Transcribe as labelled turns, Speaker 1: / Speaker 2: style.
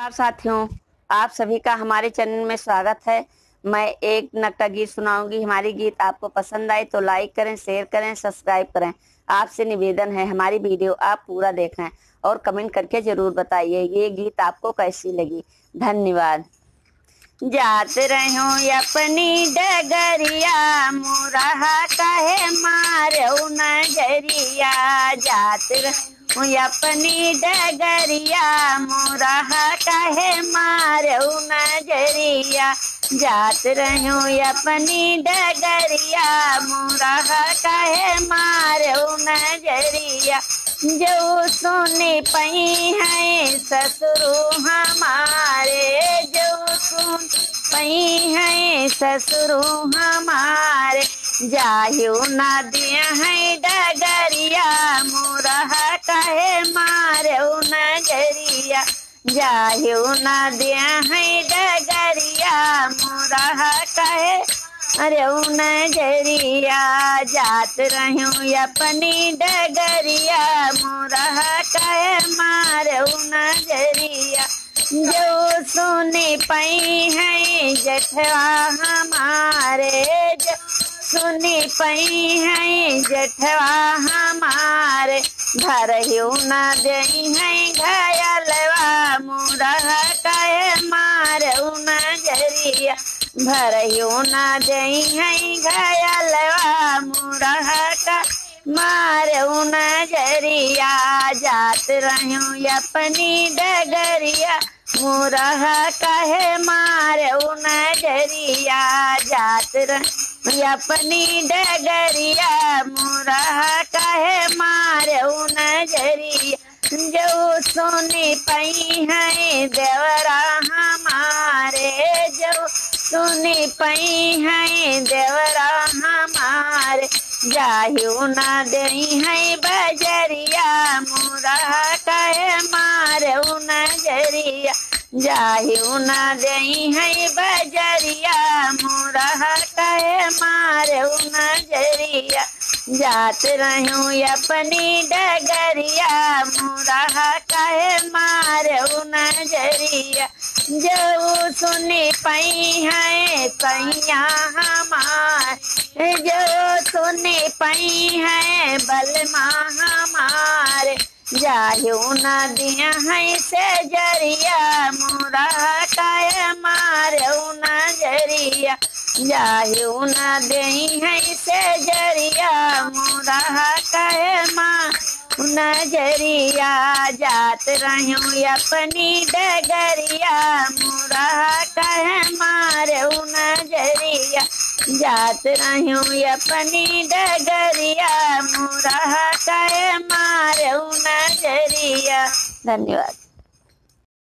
Speaker 1: नमस्कार साथियों, आप सभी का हमारे चैनल में स्वागत है। मैं एक नक्टा गीत सुनाऊंगी। हमारी गीत आपको पसंद आए तो लाइक करें, शेयर करें, सब्सक्राइब करें। आपसे निवेदन है हमारी वीडियो आप पूरा देखें और कमेंट करके जरूर बताइए ये गीत आपको कैसी लगी। धन्यवाद। जात रहो अपनी डगरिया मुरहा कहे मारो नजरिया। जात रहो अपनी डगरिया मुरहा कहे मारो नजरिया। जात रहो अपनी डगरिया मुरहा कहे मारो नजरिया। जो सुने पई है ससुरु हमारे, जो सुन पई है ससुरु हमारे। जाहियो न दिया है डगरिया मुरहा कहे मारो नजरिया। जाहियो न दिया है डगरिया मुरहा कहे अरे नजरिया। जात रहूं अपनी डगरिया मुरहा कहे मारो नजरिया। जो सुने पई है जठवा हमारे, जो सुने पई है जठवा हमारे। भरहियो न दई है घायलवा मुरहा कहे मारो नजरिया। भरहियो न दई है घायलवा मुरहा का मारो नजरिया। जात रहूं अपनी डगरिया मुरहा कहे मारो नजरिया। जात रहूं अपनी डगरिया मुरहा कहे मारो नजरिया। जो सुने पई है देवरा हमारे, जो सुने पई है देवरा हमारे। जाहियो न दई है बजरिया मुरहा कहे मारो नजरिया। जाहियो न दई है बजरिया मुरहा कहे मारो नजरिया। जात रहूं अपनी डगरिया मुरहा कहे मारो नजरिया। जो सुने पई है सैया हमारे, जो सुने पई है बलमा हमारे। जाहियो न दिया है से जरिया मुरहा कहे मारो नजरिया। जाहियो न दई है से जरिया मुरहा कहे मारो नजरिया। जात रहूं अपनी डगरिया मुरहा कहे मारो नजरिया। जात रहूं अपनी डगरिया मुरहा कहे मारो नजरिया। धन्यवाद।